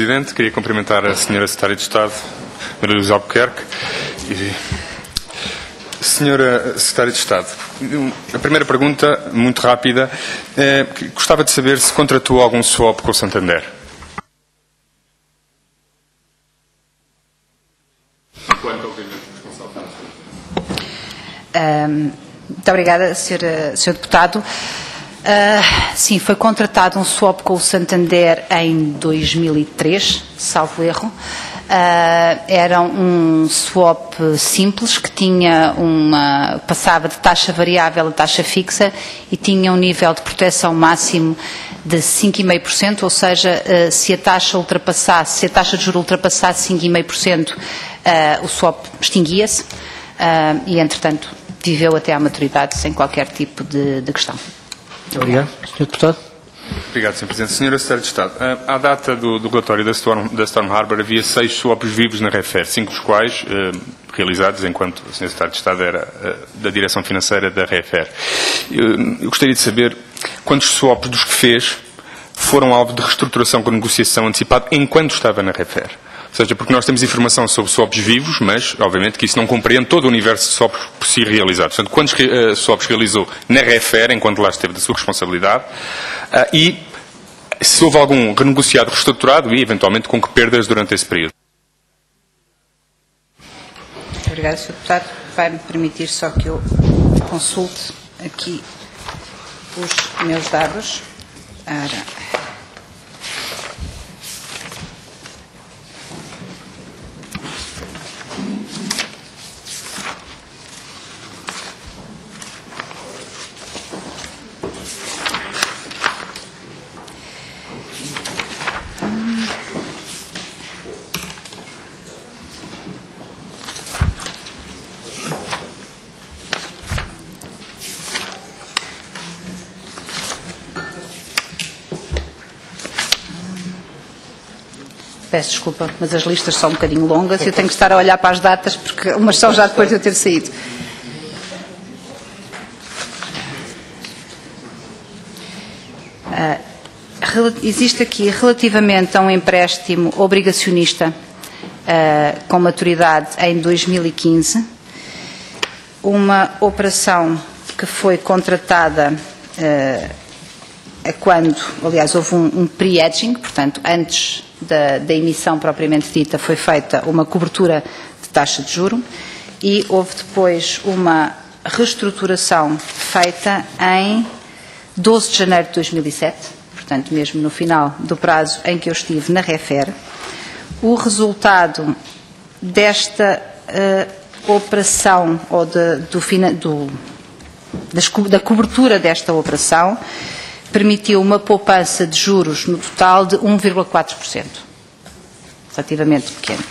Presidente, queria cumprimentar a Sra. Secretária de Estado, Maria Luísa Albuquerque. Sra. Secretária de Estado, a primeira pergunta, muito rápida, gostava de saber se contratou algum swap com o Santander. Muito obrigada, Sr. Deputado. Sim, foi contratado um swap com o Santander em 2003, salvo erro. Era um swap simples que tinha passava de taxa variável a taxa fixa e tinha um nível de proteção máximo de 5,5%, ou seja, se a taxa de juros ultrapassasse 5,5%, o swap extinguia-se e, entretanto, viveu até à maturidade sem qualquer tipo de questão. Obrigado. Sr. Deputado. Obrigado, Sr. Presidente. Sra. Secretária de Estado, à data do relatório da Storm Harbour havia 6 swaps vivos na REFER, 5 dos quais realizados enquanto o Sr. Secretário de Estado era da Direção Financeira da REFER. Eu gostaria de saber quantos swaps dos que fez foram alvo de reestruturação com negociação antecipada enquanto estava na REFER. Ou seja, porque nós temos informação sobre swaps vivos, mas, obviamente, que isso não compreende todo o universo de swaps por si realizados. Portanto, quantos swaps realizou na REFER, enquanto lá esteve da sua responsabilidade, e se houve algum renegociado, reestruturado e, eventualmente, com que perdas durante esse período. Obrigada, Sr. Deputado. Vai-me permitir só que eu consulte aqui os meus dados. Peço desculpa, mas as listas são um bocadinho longas e eu tenho que estar a olhar para as datas, porque umas são já depois de eu ter saído. Existe aqui, relativamente a um empréstimo obrigacionista com maturidade em 2015, uma operação que foi contratada quando, aliás, houve um pre-hedging, portanto, antes da emissão propriamente dita, foi feita uma cobertura de taxa de juro e houve depois uma reestruturação feita em 12 de janeiro de 2007, portanto, mesmo no final do prazo em que eu estive na REFER. O resultado desta operação, ou da cobertura desta operação, permitiu uma poupança de juros no total de 1,4%, relativamente pequeno.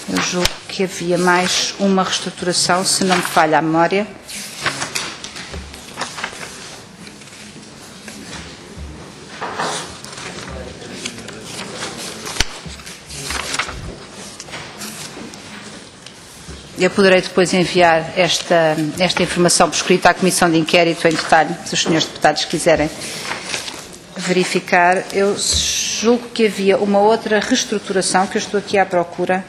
Eu julgo que havia mais uma reestruturação, se não me falha a memória. Eu poderei depois enviar esta informação por escrito à Comissão de Inquérito em detalhe, se os senhores deputados quiserem verificar. Eu julgo que havia uma outra reestruturação que eu estou aqui à procura,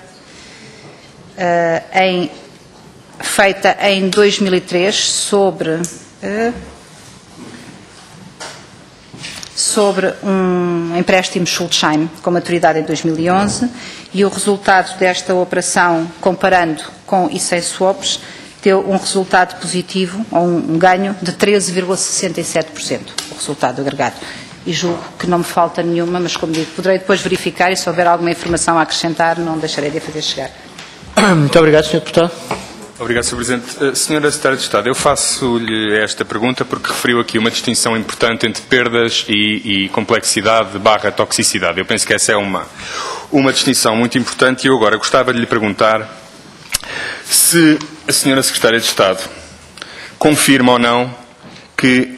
feita em 2003 sobre um empréstimo Schuldschein com maturidade em 2011 e o resultado desta operação, comparando com e sem swaps, deu um resultado positivo, ou um ganho de 13,67%, o resultado agregado. E julgo que não me falta nenhuma, mas como digo, poderei depois verificar e se houver alguma informação a acrescentar, não deixarei de a fazer chegar. Muito obrigado, Sr. Deputado. Obrigado, Sr. Presidente. Sra. Secretária de Estado, eu faço-lhe esta pergunta porque referiu aqui uma distinção importante entre perdas e complexidade / toxicidade. Eu penso que essa é uma distinção muito importante e eu agora gostava de lhe perguntar se a Sra. Secretária de Estado confirma ou não que,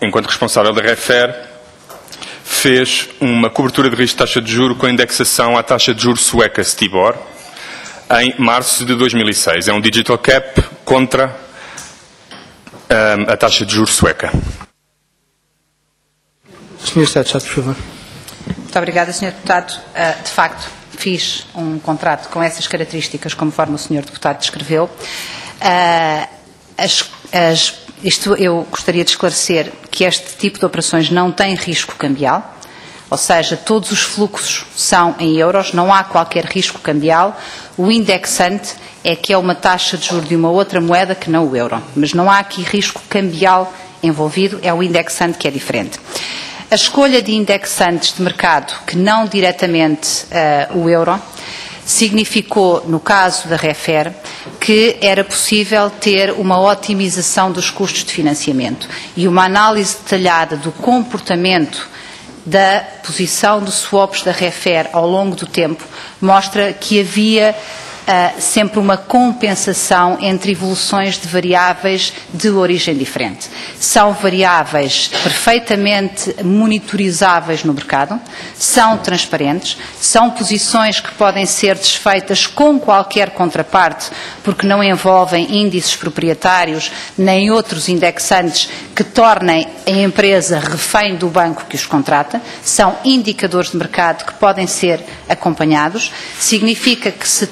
enquanto responsável da REFER, fez uma cobertura de risco de taxa de juros com indexação à taxa de juros sueca Stibor, em março de 2006. É um digital cap contra a taxa de juros sueca. Sr. Secretário de Estado, por favor. Muito obrigada, Sr. Deputado. De facto, fiz um contrato com essas características, conforme o Sr. Deputado descreveu. Eu gostaria de esclarecer que este tipo de operações não tem risco cambial, ou seja, todos os fluxos são em euros, não há qualquer risco cambial. O indexante é que é uma taxa de juros de uma outra moeda que não o euro, mas não há aqui risco cambial envolvido, é o indexante que é diferente. A escolha de indexantes de mercado que não diretamente o euro significou, no caso da REFER, que era possível ter uma otimização dos custos de financiamento e uma análise detalhada do comportamento da posição de swaps da REFER ao longo do tempo mostra que havia sempre uma compensação entre evoluções de variáveis de origem diferente. São variáveis perfeitamente monitorizáveis no mercado, são transparentes, são posições que podem ser desfeitas com qualquer contraparte, porque não envolvem índices proprietários nem outros indexantes que tornem a empresa refém do banco que os contrata, são indicadores de mercado que podem ser acompanhados, significa que se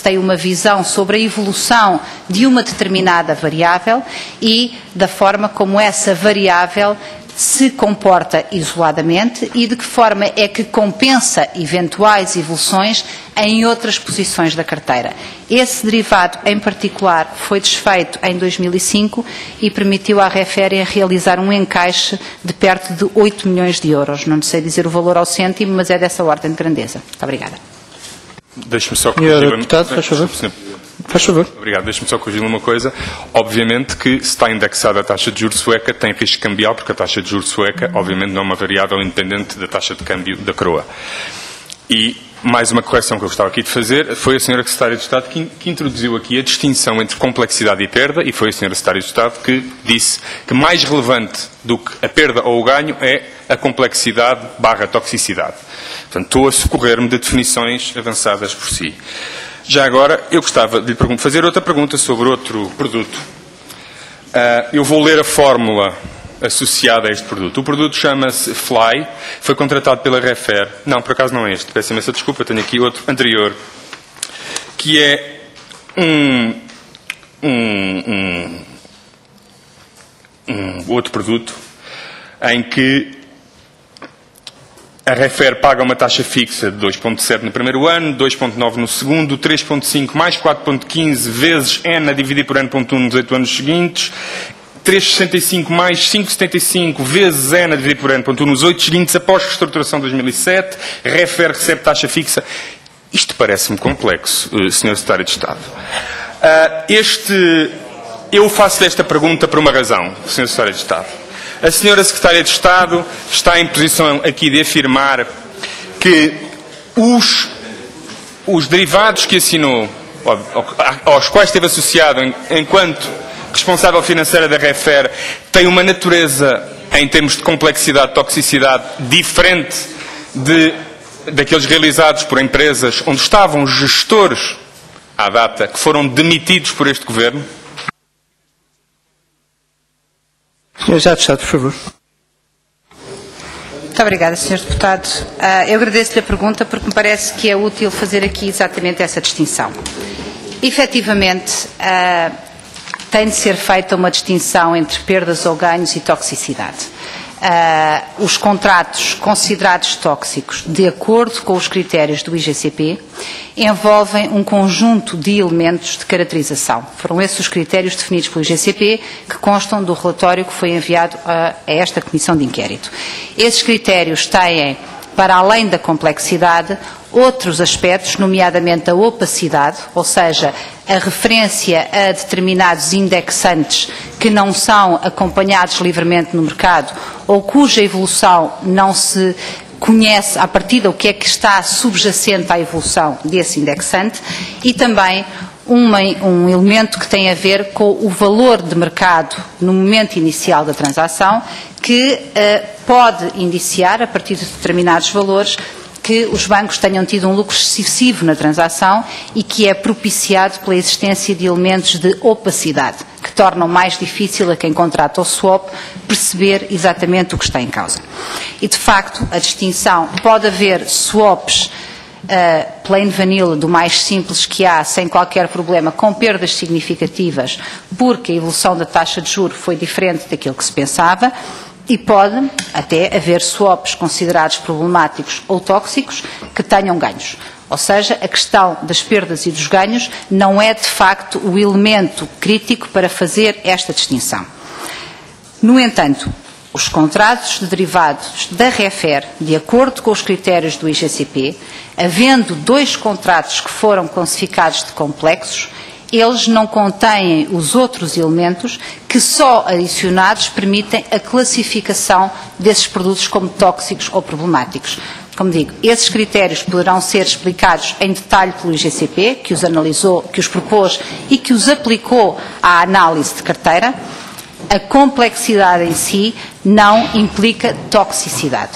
tem uma visão sobre a evolução de uma determinada variável e da forma como essa variável se comporta isoladamente e de que forma é que compensa eventuais evoluções em outras posições da carteira. Esse derivado, em particular, foi desfeito em 2005 e permitiu à REFER realizar um encaixe de perto de 8 milhões de euros. Não sei dizer o valor ao cêntimo, mas é dessa ordem de grandeza. Muito obrigada. Deixe-me só corrigir. Senhor Deputado, faz favor. Faz favor. Obrigado. Deixe-me só corrigir uma coisa. Obviamente que se está indexada a taxa de juros sueca, tem risco cambial, porque a taxa de juros sueca, obviamente, não é uma variável independente da taxa de câmbio da coroa. E mais uma correção que eu gostava aqui de fazer, foi a Sra. Secretária de Estado que introduziu aqui a distinção entre complexidade e perda, e foi a Sra. Secretária de Estado que disse que mais relevante do que a perda ou o ganho é a complexidade / toxicidade. Portanto, estou a socorrer-me de definições avançadas por si. Já agora, eu gostava de lhe fazer outra pergunta sobre outro produto. Eu vou ler a fórmula associada a este produto. O produto chama-se Fly, foi contratado pela REFER. Não, por acaso não é este, peço imensa desculpa, tenho aqui outro anterior, que é outro produto em que a REFER paga uma taxa fixa de 2,7 no primeiro ano, 2,9 no segundo, 3,5 mais 4,15 vezes N a dividir por N,1 nos 8 anos seguintes, 3,65 mais 5,75 vezes N a dividir por N,1 nos 8 seguintes após reestruturação de 2007, REFER recebe taxa fixa. Isto parece-me complexo, Sr. Secretário de Estado. Eu faço esta pergunta por uma razão, Sr. Secretário de Estado. A Sra. Secretária de Estado está em posição aqui de afirmar que os derivados que assinou, aos quais esteve associado enquanto responsável financeira da REFER, têm uma natureza, em termos de complexidade e toxicidade, diferente daqueles realizados por empresas onde estavam gestores, à data, que foram demitidos por este Governo? Sr. Secretário de Estado, por favor. Muito obrigada, Sr. Deputado. Eu agradeço-lhe a pergunta porque me parece que é útil fazer aqui exatamente essa distinção. Efetivamente, tem de ser feita uma distinção entre perdas ou ganhos e toxicidade. Os contratos considerados tóxicos, de acordo com os critérios do IGCP, envolvem um conjunto de elementos de caracterização. Foram esses os critérios definidos pelo IGCP que constam do relatório que foi enviado a esta Comissão de Inquérito. Esses critérios têm, para além da complexidade, outros aspectos, nomeadamente a opacidade, ou seja, a referência a determinados indexantes que não são acompanhados livremente no mercado ou cuja evolução não se conhece à partida o que é que está subjacente à evolução desse indexante, e também um elemento que tem a ver com o valor de mercado no momento inicial da transação, que pode indiciar, a partir de determinados valores, que os bancos tenham tido um lucro excessivo na transação e que é propiciado pela existência de elementos de opacidade, que que tornam mais difícil a quem contrata o swap perceber exatamente o que está em causa. E, de facto, a distinção, pode haver swaps plain vanilla, do mais simples que há, sem qualquer problema, com perdas significativas, porque a evolução da taxa de juros foi diferente daquilo que se pensava, e pode até haver swaps considerados problemáticos ou tóxicos que tenham ganhos. Ou seja, a questão das perdas e dos ganhos não é, de facto, o elemento crítico para fazer esta distinção. No entanto, os contratos de derivados da REFER, de acordo com os critérios do IGCP, havendo 2 contratos que foram classificados de complexos, eles não contêm os outros elementos que só adicionados permitem a classificação desses produtos como tóxicos ou problemáticos. Como digo, esses critérios poderão ser explicados em detalhe pelo IGCP, que os analisou, que os propôs e que os aplicou à análise de carteira. A complexidade em si não implica toxicidade.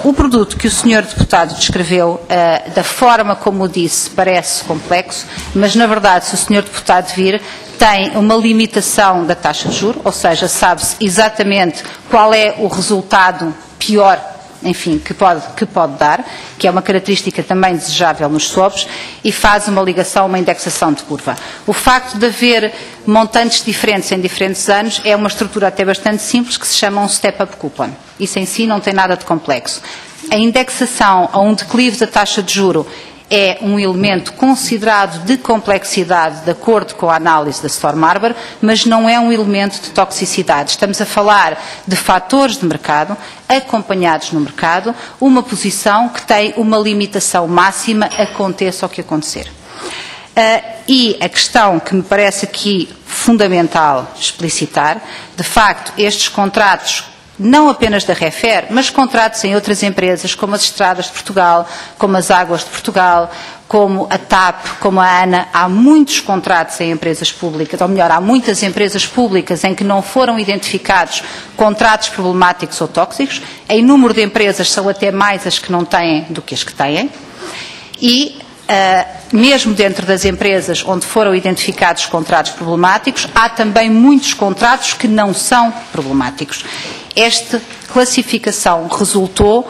O produto que o Sr. Deputado descreveu, da forma como o disse, parece complexo, mas, na verdade, se o Sr. Deputado vir, tem uma limitação da taxa de juros, ou seja, sabe-se exatamente qual é o resultado pior, enfim, que pode dar, que é uma característica também desejável nos swaps, e faz uma ligação, uma indexação de curva. O facto de haver montantes diferentes em diferentes anos é uma estrutura até bastante simples que se chama um step-up coupon. Isso em si não tem nada de complexo. A indexação a um declive da taxa de juro é um elemento considerado de complexidade de acordo com a análise da Storm Harbor, mas não é um elemento de toxicidade. Estamos a falar de fatores de mercado, acompanhados no mercado, uma posição que tem uma limitação máxima, aconteça o que acontecer. E a questão que me parece aqui fundamental explicitar, de facto, estes contratos, não apenas da REFER, mas contratos em outras empresas, como as Estradas de Portugal, como as Águas de Portugal, como a TAP, como a ANA, há muitos contratos em empresas públicas, ou melhor, há muitas empresas públicas em que não foram identificados contratos problemáticos ou tóxicos. Em número de empresas são até mais as que não têm do que as que têm. E mesmo dentro das empresas onde foram identificados contratos problemáticos, há também muitos contratos que não são problemáticos. Esta classificação resultou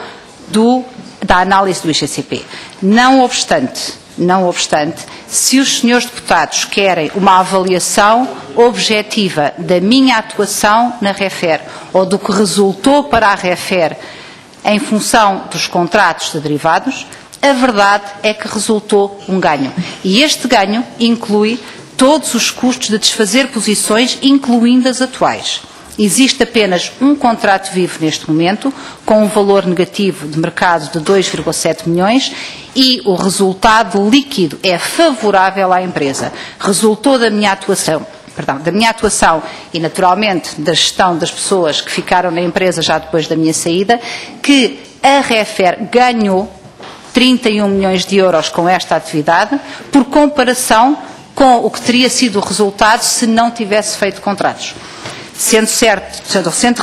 da análise do IGCP. Não obstante, se os senhores deputados querem uma avaliação objetiva da minha atuação na REFER ou do que resultou para a REFER em função dos contratos de derivados, a verdade é que resultou um ganho. E este ganho inclui todos os custos de desfazer posições, incluindo as atuais. Existe apenas um contrato vivo neste momento, com um valor negativo de mercado de 2,7 milhões e o resultado líquido é favorável à empresa. Resultou da minha atuação e, naturalmente, da gestão das pessoas que ficaram na empresa já depois da minha saída, que a REFER ganhou 31 milhões de euros com esta atividade, por comparação com o que teria sido o resultado se não tivesse feito contratos. Sendo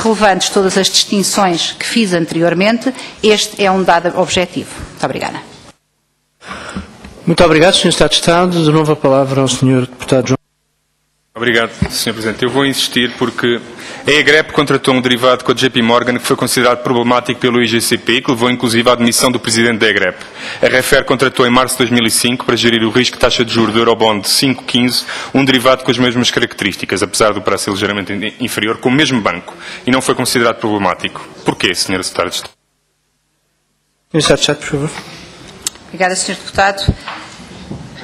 relevantes todas as distinções que fiz anteriormente, este é um dado objetivo. Muito obrigada. Muito obrigado, Sr. Secretário de Estado. De novo a palavra ao Sr. Deputado João. Obrigado, Sr. Presidente. Eu vou insistir porque a EGREP contratou um derivado com a JP Morgan que foi considerado problemático pelo IGCP e que levou inclusive à admissão do Presidente da EGREP. A REFER contratou em março de 2005 para gerir o risco de taxa de juros do Eurobond de 5,15, um derivado com as mesmas características, apesar do prazo ser ligeiramente inferior, com o mesmo banco, e não foi considerado problemático. Porquê, Sr. Secretário de Estado? Sr. Secretário de Estado, por favor. Obrigada, Sr. Deputado.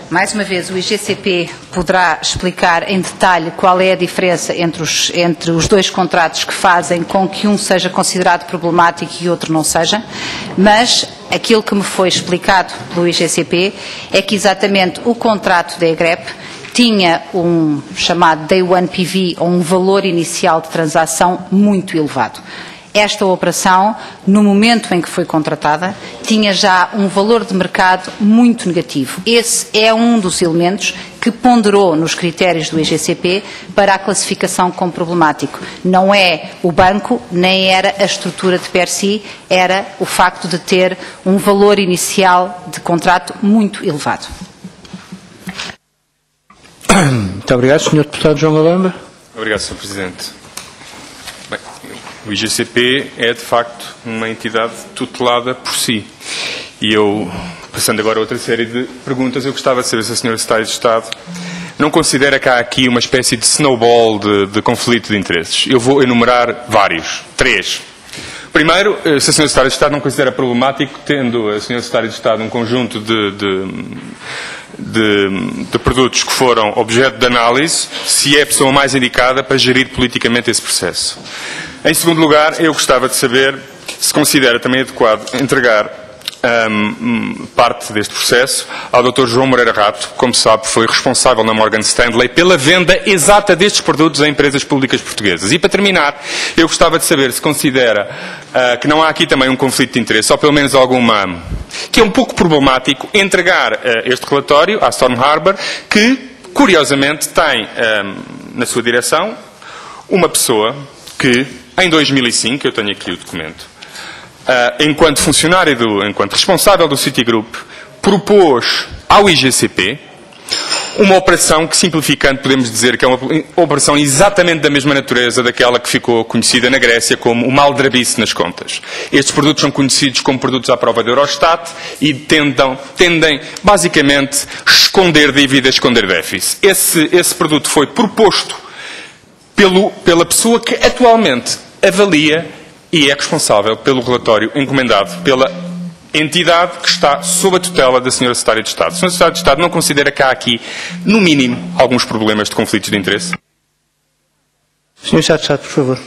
Mais uma vez, o IGCP poderá explicar em detalhe qual é a diferença entre os 2 contratos que fazem com que um seja considerado problemático e outro não seja, mas aquilo que me foi explicado pelo IGCP é que exatamente o contrato da EGREP tinha um chamado Day One PV, ou um valor inicial de transação muito elevado. Esta operação, no momento em que foi contratada, tinha já um valor de mercado muito negativo. Esse é um dos elementos que ponderou nos critérios do IGCP para a classificação como problemático. Não é o banco, nem era a estrutura de per si, era o facto de ter um valor inicial de contrato muito elevado. Muito obrigado, Sr. Deputado João Galamba. Obrigado, Sr. Presidente. Bem, o IGCP é, de facto, uma entidade tutelada por si. E eu, passando agora a outra série de perguntas, eu gostava de saber se a Sra. Secretária de Estado não considera que há aqui uma espécie de snowball de conflito de interesses. Eu vou enumerar vários. 3. Primeiro, se a Sra. Secretária de Estado não considera problemático, tendo a Sra. Secretária de Estado um conjunto de produtos que foram objeto de análise, se é a pessoa mais indicada para gerir politicamente esse processo. Em segundo lugar, eu gostava de saber se considera também adequado entregar parte deste processo ao Dr. João Moreira Rato, que, como sabe, foi responsável na Morgan Stanley pela venda exata destes produtos a empresas públicas portuguesas. E, para terminar, eu gostava de saber se considera que não há aqui também um conflito de interesse, ou pelo menos alguma, que é um pouco problemático, entregar este relatório à Storm Harbor, que, curiosamente, tem na sua direção uma pessoa que, em 2005, eu tenho aqui o documento, enquanto funcionário, enquanto responsável do Citigroup, propôs ao IGCP uma operação que, simplificando, podemos dizer que é uma operação exatamente da mesma natureza daquela que ficou conhecida na Grécia como o maldrabice nas contas. Estes produtos são conhecidos como produtos à prova da Eurostat e tendem basicamente, esconder dívida, esconder déficit. Esse produto foi proposto pela pessoa que atualmente avalia e é responsável pelo relatório encomendado pela entidade que está sob a tutela da Sra. Secretária de Estado. A Sra. Secretária de Estado não considera que há aqui, no mínimo, alguns problemas de conflitos de interesse? Sr. Secretário de Estado, por favor.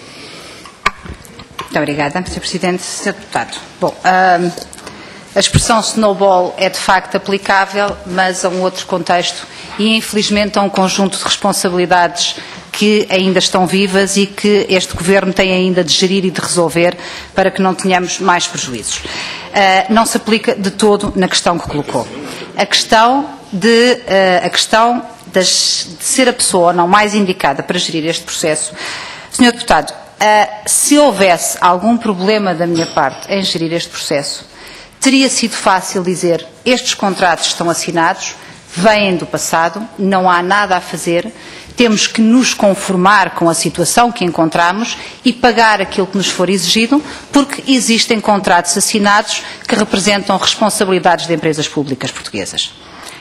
Muito obrigada, Sr. Presidente. Sr. Deputado. Bom, a expressão snowball é de facto aplicável, mas a um outro contexto e, infelizmente, a um conjunto de responsabilidades que ainda estão vivas e que este Governo tem ainda de gerir e de resolver para que não tenhamos mais prejuízos. Não se aplica de todo na questão que colocou. A questão de ser a pessoa ou não mais indicada para gerir este processo. Sr. Deputado, se houvesse algum problema da minha parte em gerir este processo, teria sido fácil dizer: estes contratos estão assinados, vêm do passado, não há nada a fazer, temos que nos conformar com a situação que encontramos e pagar aquilo que nos for exigido, porque existem contratos assinados que representam responsabilidades de empresas públicas portuguesas.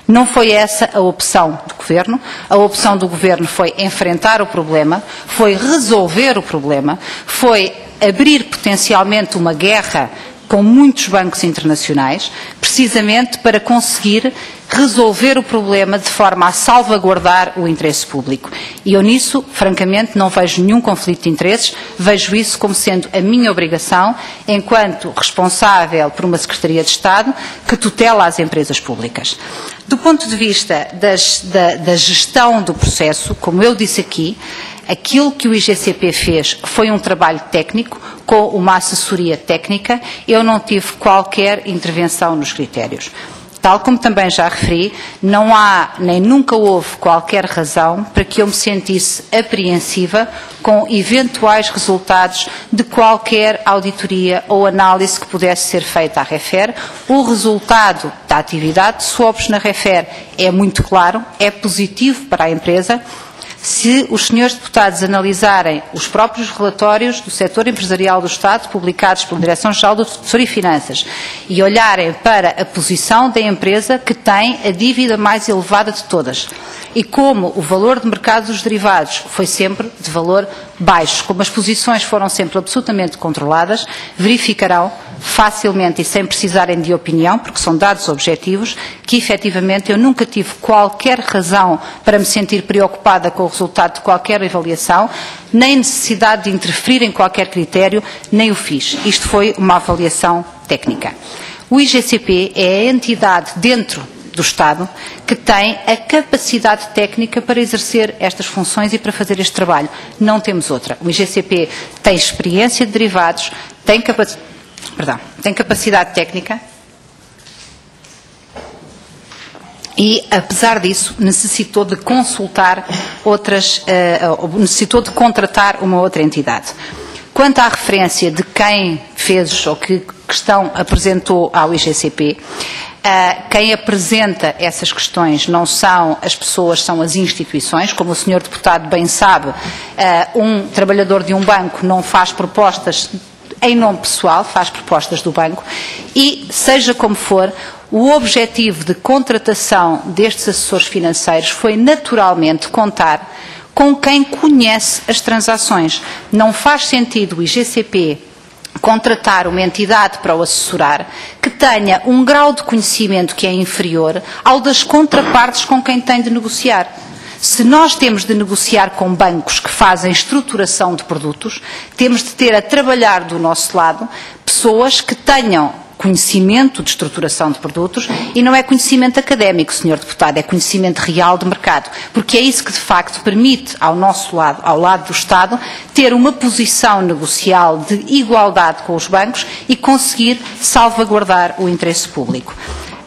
Não foi essa a opção do Governo. A opção do Governo foi enfrentar o problema, foi resolver o problema, foi abrir potencialmente uma guerra com muitos bancos internacionais, precisamente para conseguir resolver o problema de forma a salvaguardar o interesse público. E eu nisso, francamente, não vejo nenhum conflito de interesses, vejo isso como sendo a minha obrigação, enquanto responsável por uma Secretaria de Estado que tutela as empresas públicas. Do ponto de vista da gestão do processo, como eu disse aqui, aquilo que o IGCP fez foi um trabalho técnico, com uma assessoria técnica. Eu não tive qualquer intervenção nos critérios. Tal como também já referi, não há, nem nunca houve qualquer razão para que eu me sentisse apreensiva com eventuais resultados de qualquer auditoria ou análise que pudesse ser feita à REFER. O resultado da atividade de swaps na REFER é muito claro, é positivo para a empresa. Se os senhores deputados analisarem os próprios relatórios do setor empresarial do Estado, publicados pela Direção-Geral do Tesouro e Finanças, e olharem para a posição da empresa que tem a dívida mais elevada de todas, e como o valor de mercado dos derivados foi sempre de valor baixo, como as posições foram sempre absolutamente controladas, verificarão facilmente e sem precisarem de opinião, porque são dados objetivos, que efetivamente eu nunca tive qualquer razão para me sentir preocupada com o resultado de qualquer avaliação, nem necessidade de interferir em qualquer critério, nem o fiz. Isto foi uma avaliação técnica. O IGCP é a entidade dentro do Estado que tem a capacidade técnica para exercer estas funções e para fazer este trabalho. Não temos outra. O IGCP tem experiência de derivados, tem capacidade técnica e, apesar disso, necessitou de consultar necessitou de contratar uma outra entidade. Quanto à referência de quem fez ou que questão apresentou ao IGCP, Quem apresenta essas questões não são as pessoas, são as instituições. Como o Sr. Deputado bem sabe, um trabalhador de um banco não faz propostas em nome pessoal, faz propostas do banco e, seja como for, o objetivo de contratação destes assessores financeiros foi naturalmente contar com quem conhece as transações. Não faz sentido o IGCP contratar uma entidade para o assessorar que tenha um grau de conhecimento que é inferior ao das contrapartes com quem tem de negociar. Se nós temos de negociar com bancos que fazem estruturação de produtos, temos de ter a trabalhar do nosso lado pessoas que tenham conhecimento de estruturação de produtos e não é conhecimento académico, Sr. Deputado, é conhecimento real de mercado, porque é isso que de facto permite ao nosso lado, ao lado do Estado, ter uma posição negocial de igualdade com os bancos e conseguir salvaguardar o interesse público.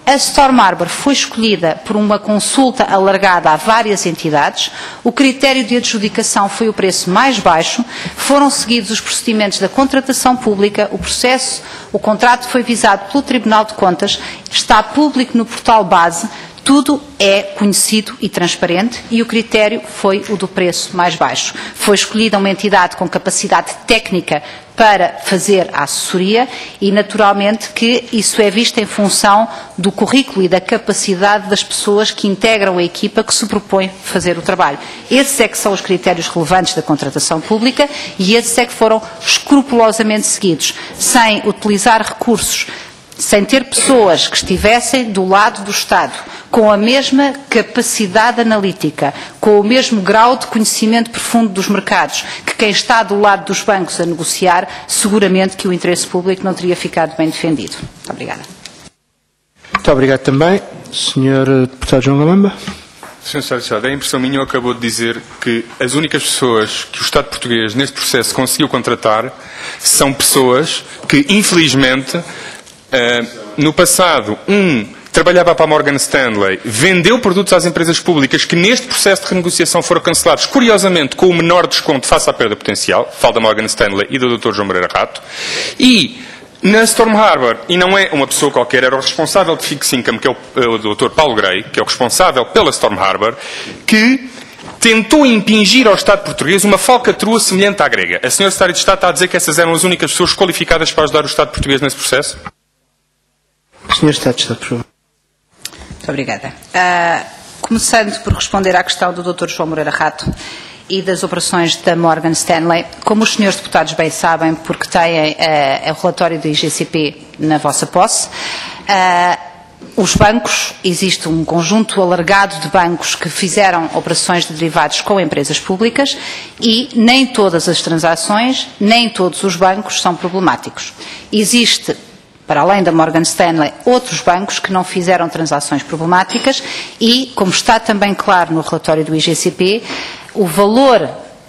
A Storm Harbor foi escolhida por uma consulta alargada a várias entidades. O critério de adjudicação foi o preço mais baixo. Foram seguidos os procedimentos da contratação pública. O contrato foi visado pelo Tribunal de Contas. Está público no portal base. Tudo é conhecido e transparente e o critério foi o do preço mais baixo. Foi escolhida uma entidade com capacidade técnica para fazer a assessoria e, naturalmente, que isso é visto em função do currículo e da capacidade das pessoas que integram a equipa que se propõe fazer o trabalho. Esses é que são os critérios relevantes da contratação pública e esses é que foram escrupulosamente seguidos, sem utilizar recursos, sem ter pessoas que estivessem do lado do Estado, com a mesma capacidade analítica, com o mesmo grau de conhecimento profundo dos mercados, que quem está do lado dos bancos a negociar, seguramente que o interesse público não teria ficado bem defendido. Muito obrigada. Muito obrigado também. Sr. Deputado João Galamba. Sr. Secretário, é impressão minha, eu acabou de dizer que as únicas pessoas que o Estado português neste processo conseguiu contratar são pessoas que, infelizmente, no passado, trabalhava para a Morgan Stanley, vendeu produtos às empresas públicas que neste processo de renegociação foram cancelados, curiosamente, com o menor desconto face à perda potencial, falo da Morgan Stanley e do Dr. João Moreira Rato, e na Storm Harbor, e não é uma pessoa qualquer, era o responsável de Fixed Income, que é o Dr. Paulo Grey, que é o responsável pela Storm Harbor, que tentou impingir ao Estado português uma falcatrua semelhante à grega. A Sra. Secretária de Estado está a dizer que essas eram as únicas pessoas qualificadas para ajudar o Estado português nesse processo? Sr. Estado de Estado, por favor. Muito obrigada. Começando por responder à questão do Dr. João Moreira Rato e das operações da Morgan Stanley, como os senhores deputados bem sabem, porque têm o relatório do IGCP na vossa posse, os bancos, existe um conjunto alargado de bancos que fizeram operações de derivados com empresas públicas e nem todas as transações, nem todos os bancos são problemáticos. Existe, para além da Morgan Stanley, outros bancos que não fizeram transações problemáticas e, como está também claro no relatório do IGCP, o valor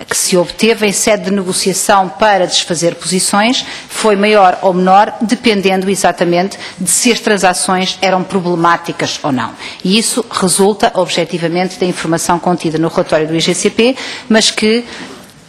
que se obteve em sede de negociação para desfazer posições foi maior ou menor, dependendo exatamente de se as transações eram problemáticas ou não. E isso resulta, objetivamente, da informação contida no relatório do IGCP, mas que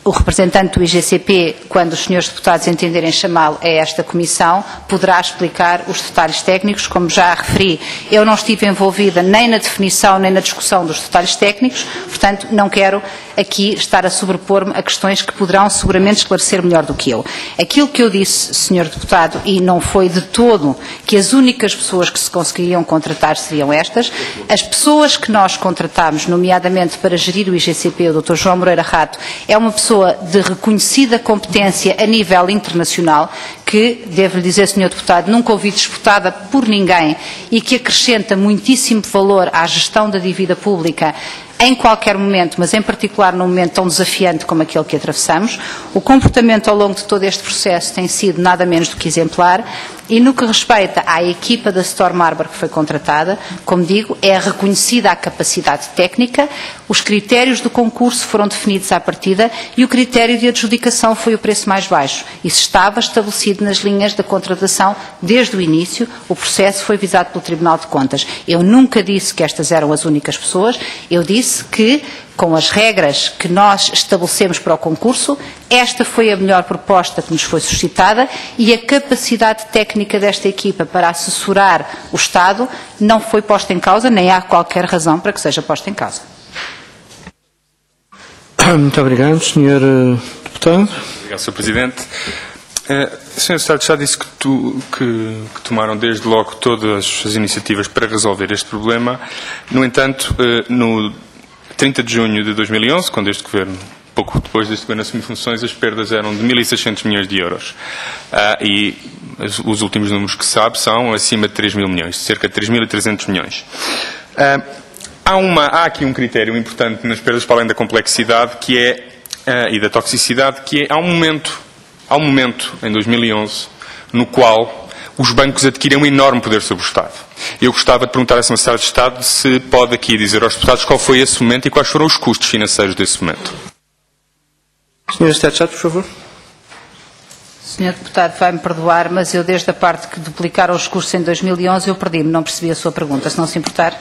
o representante do IGCP, quando os senhores deputados entenderem chamá-lo a esta comissão, poderá explicar os detalhes técnicos. Como já referi, eu não estive envolvida nem na definição nem na discussão dos detalhes técnicos, portanto, não quero aqui estar a sobrepor-me a questões que poderão seguramente esclarecer melhor do que eu. Aquilo que eu disse, senhor deputado, e não foi de todo que as únicas pessoas que se conseguiriam contratar seriam estas, as pessoas que nós contratámos, nomeadamente para gerir o IGCP, o Dr. João Moreira Rato, é uma pessoa de reconhecida competência a nível internacional, que, devo-lhe dizer, Sr. Deputado, nunca ouvi disputada por ninguém e que acrescenta muitíssimo valor à gestão da dívida pública em qualquer momento, mas em particular num momento tão desafiante como aquele que atravessamos. O comportamento ao longo de todo este processo tem sido nada menos do que exemplar e no que respeita à equipa da Storm Harbor que foi contratada, como digo, é reconhecida a capacidade técnica, os critérios do concurso foram definidos à partida e o critério de adjudicação foi o preço mais baixo. Isso estava estabelecido nas linhas da contratação desde o início, o processo foi visado pelo Tribunal de Contas. Eu nunca disse que estas eram as únicas pessoas, eu disse que com as regras que nós estabelecemos para o concurso, esta foi a melhor proposta que nos foi suscitada e a capacidade técnica desta equipa para assessorar o Estado não foi posta em causa, nem há qualquer razão para que seja posta em causa. Muito obrigado, Sr. Deputado. Obrigado, Sr. Presidente. O Sr. Estado já disse que tomaram desde logo todas as iniciativas para resolver este problema. No entanto, no 30 de junho de 2011, quando este Governo, pouco depois deste Governo assumir funções, as perdas eram de 1.600 milhões de euros. E os últimos números que se sabe são acima de 3.000 milhões, cerca de 3.300 milhões. Há aqui um critério importante nas perdas, para além da complexidade que é, e da toxicidade, que é, há um momento, em 2011, no qual os bancos adquirem um enorme poder sobre o Estado. Eu gostava de perguntar à Sra. Secretária de Estado se pode aqui dizer aos deputados qual foi esse momento e quais foram os custos financeiros desse momento. Sra. Secretária de Estado, por favor. Sr. Deputado, vai-me perdoar, mas eu desde a parte que duplicaram os custos em 2011 eu perdi-me, não percebi a sua pergunta, se não se importar.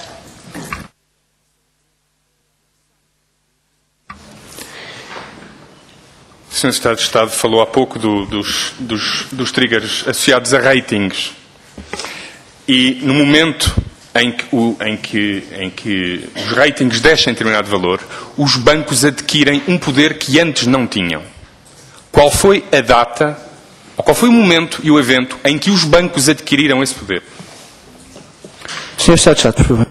O Sr. Secretário de Estado falou há pouco dos triggers associados a ratings. E no momento em que os ratings descem determinado valor, os bancos adquirem um poder que antes não tinham. Qual foi a data, ou qual foi o momento e o evento em que os bancos adquiriram esse poder? Sr. Secretário de Estado, por favor.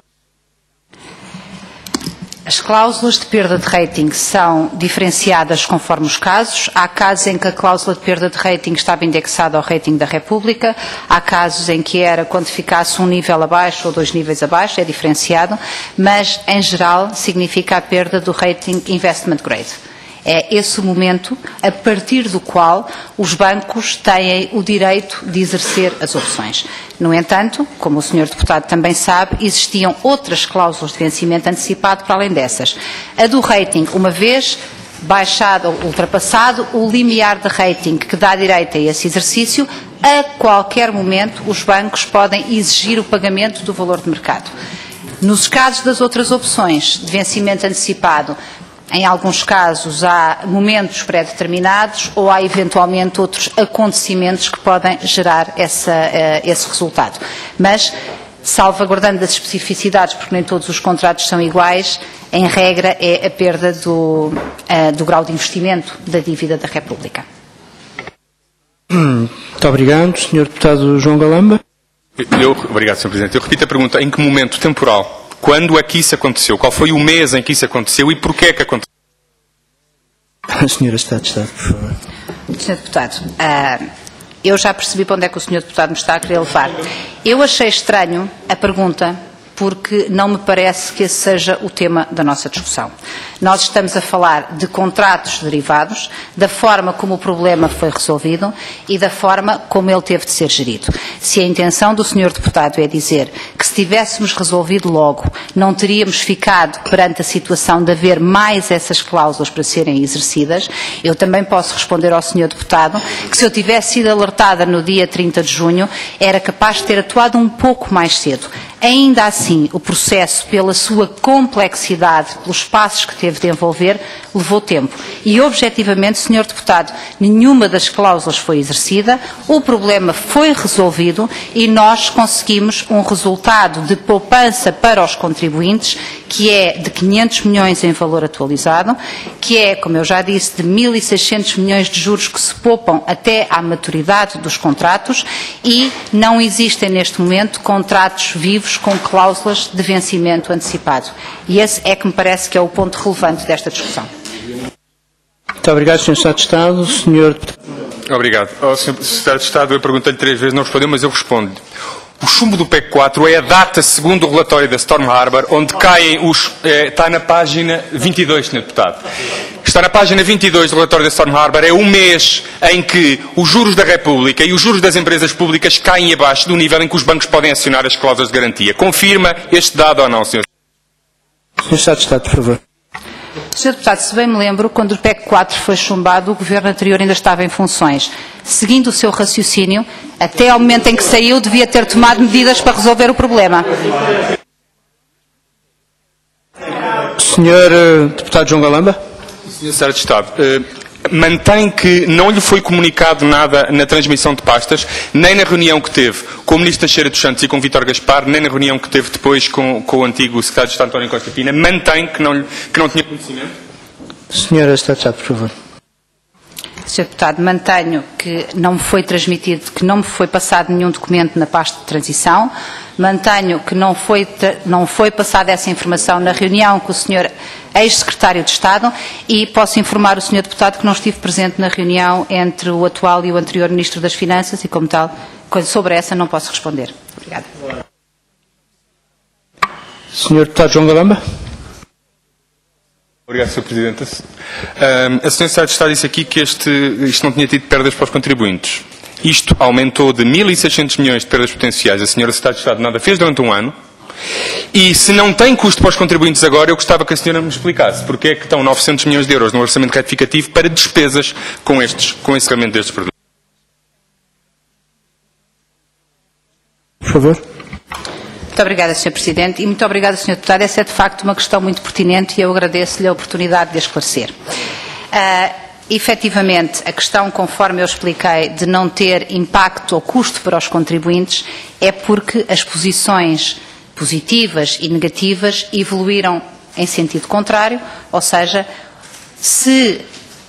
As cláusulas de perda de rating são diferenciadas conforme os casos. Há casos em que a cláusula de perda de rating estava indexada ao rating da República. Há casos em que era quando ficasse um nível abaixo ou 2 níveis abaixo, é diferenciado. Mas, em geral, significa a perda do rating investment grade. É esse o momento a partir do qual os bancos têm o direito de exercer as opções. No entanto, como o Sr. Deputado também sabe, existiam outras cláusulas de vencimento antecipado para além dessas. A do rating, uma vez baixado ou ultrapassado o limiar de rating que dá direito a esse exercício, a qualquer momento os bancos podem exigir o pagamento do valor de mercado. Nos casos das outras opções de vencimento antecipado, em alguns casos há momentos pré-determinados ou há eventualmente outros acontecimentos que podem gerar esse resultado. Mas, salvaguardando as especificidades, porque nem todos os contratos são iguais, em regra é a perda do grau de investimento da dívida da República. Muito obrigado. Sr. Deputado João Galamba. Obrigado, Sr. Presidente. Eu repito a pergunta. Em que momento temporal? Quando é que isso aconteceu? Qual foi o mês em que isso aconteceu e porquê é que aconteceu? A Sra. Secretária de Estado, por favor. Sr. Deputado, eu já percebi para onde é que o Sr. Deputado me está a querer levar. Eu achei estranho a pergunta porque não me parece que esse seja o tema da nossa discussão. Nós estamos a falar de contratos derivados, da forma como o problema foi resolvido e da forma como ele teve de ser gerido. Se a intenção do Sr. Deputado é dizer que se tivéssemos resolvido logo, não teríamos ficado perante a situação de haver mais essas cláusulas para serem exercidas, eu também posso responder ao Sr. Deputado que se eu tivesse sido alertada no dia 30 de junho, era capaz de ter atuado um pouco mais cedo. Ainda assim, o processo, pela sua complexidade, pelos passos que teve de envolver, levou tempo. E, objetivamente, Sr. Deputado, nenhuma das cláusulas foi exercida, o problema foi resolvido e nós conseguimos um resultado de poupança para os contribuintes, que é de 500 milhões em valor atualizado, que é, como eu já disse, de 1.600 milhões de juros que se poupam até à maturidade dos contratos e não existem, neste momento, contratos vivos com cláusulas de vencimento antecipado. E esse é que me parece que é o ponto relevante desta discussão. Muito obrigado, Sr. Secretário de Estado. Sr. Obrigado. Ao Sr. Secretário de Estado, eu perguntei-lhe 3 vezes, não respondeu, mas eu respondo. O chumbo do PEC 4 é a data segundo o relatório da Storm Harbour, onde caem os... está na página 22, Sr. Deputado. Está na página 22 do relatório da Storm Harbour, é o mês em que os juros da República e os juros das empresas públicas caem abaixo do nível em que os bancos podem acionar as cláusulas de garantia. Confirma este dado ou não, Sr. Secretário de Estado, por favor. Sr. Deputado, se bem me lembro, quando o PEC 4 foi chumbado, o Governo anterior ainda estava em funções. Seguindo o seu raciocínio, até ao momento em que saiu, devia ter tomado medidas para resolver o problema. Senhor Deputado João Galamba. Sr. Secretário de Estado, mantém que não lhe foi comunicado nada na transmissão de pastas, nem na reunião que teve com o Ministro Teixeira dos Santos e com o Vítor Gaspar, nem na reunião que teve depois com o antigo Secretário de Estado António Costa Pina, mantém que não tinha conhecimento? Senhora Secretária de Estado, por favor. Sr. Deputado, mantenho que não me foi transmitido, que não me foi passado nenhum documento na pasta de transição, mantenho que não foi passada essa informação na reunião com o Sr. Ex-Secretário de Estado e posso informar o Sr. Deputado que não estive presente na reunião entre o atual e o anterior Ministro das Finanças e, como tal, sobre essa não posso responder. Obrigada. Senhor Deputado João Galamba. Obrigado, Sr. Presidente. A Sra. Secretária de Estado disse aqui que isto não tinha tido perdas para os contribuintes. Isto aumentou de 1.600 milhões de perdas potenciais. A Sra. Secretária de Estado nada fez durante um ano. E se não tem custo para os contribuintes agora, eu gostava que a senhora me explicasse porque é que estão 900 milhões de euros no orçamento retificativo para despesas com o encerramento destes produtos. Por favor. Muito obrigada, Sr. Presidente, e muito obrigada, Sr. Deputado. Essa é, de facto, uma questão muito pertinente e eu agradeço-lhe a oportunidade de esclarecer. Efetivamente, a questão, conforme eu expliquei, de não ter impacto ou custo para os contribuintes é porque as posições positivas e negativas evoluíram em sentido contrário, ou seja, se,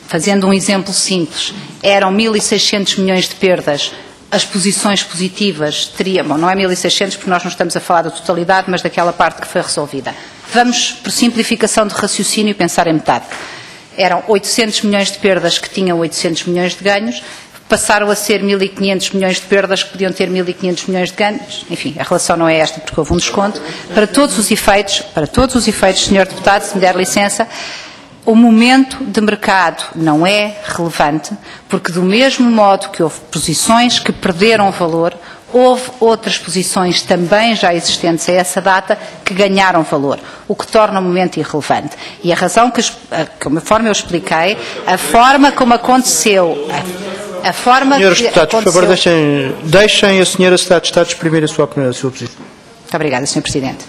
fazendo um exemplo simples, eram 1.600 milhões de perdas, as posições positivas teriam, bom, não é 1.600 porque nós não estamos a falar da totalidade, mas daquela parte que foi resolvida. Vamos, por simplificação de raciocínio, pensar em metade. Eram 800 milhões de perdas que tinham 800 milhões de ganhos, passaram a ser 1.500 milhões de perdas que podiam ter 1.500 milhões de ganhos. Enfim, a relação não é esta porque houve um desconto. Para todos os efeitos, Sr. Deputado, se me der licença, o momento de mercado não é relevante, porque do mesmo modo que houve posições que perderam valor, houve outras posições também já existentes a essa data que ganharam valor, o que torna o momento irrelevante. E a razão conforme eu expliquei, a forma como aconteceu, a forma Senhores que deputados, aconteceu... por favor, deixem a senhora Secretária de Estado exprimir a sua opinião, a sua posição. Muito obrigada, Sr. Presidente.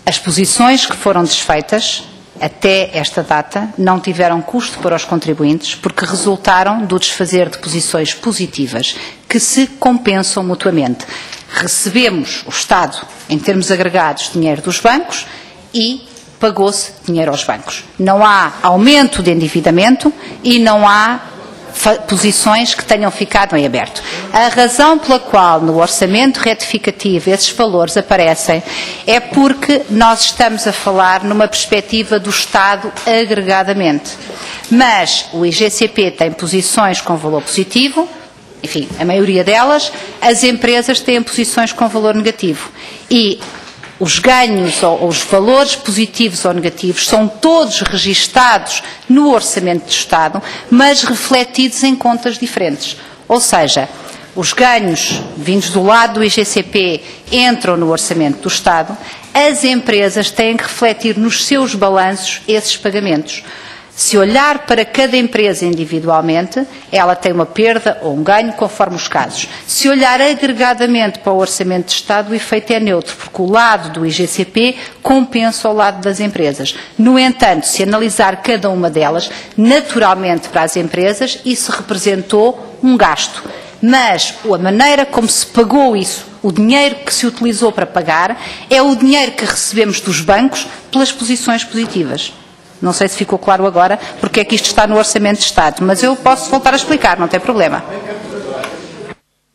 As posições que foram desfeitas até esta data não tiveram custo para os contribuintes porque resultaram do desfazer de posições positivas que se compensam mutuamente. Recebemos, o Estado, em termos agregados, dinheiro dos bancos e pagou-se dinheiro aos bancos. Não há aumento de endividamento e não há posições que tenham ficado em aberto. A razão pela qual no orçamento retificativo esses valores aparecem é porque nós estamos a falar numa perspectiva do Estado agregadamente. Mas o IGCP tem posições com valor positivo, enfim, a maioria delas, as empresas têm posições com valor negativo. E os ganhos ou os valores positivos ou negativos são todos registados no Orçamento do Estado, mas refletidos em contas diferentes. Ou seja, os ganhos vindos do lado do IGCP entram no Orçamento do Estado, as empresas têm que refletir nos seus balanços esses pagamentos. Se olhar para cada empresa individualmente, ela tem uma perda ou um ganho, conforme os casos. Se olhar agregadamente para o Orçamento de Estado, o efeito é neutro, porque o lado do IGCP compensa o lado das empresas. No entanto, se analisar cada uma delas, naturalmente para as empresas, isso representou um gasto. Mas a maneira como se pagou isso, o dinheiro que se utilizou para pagar, é o dinheiro que recebemos dos bancos pelas posições positivas. Não sei se ficou claro agora porque é que isto está no Orçamento de Estado, mas eu posso voltar a explicar, não tem problema.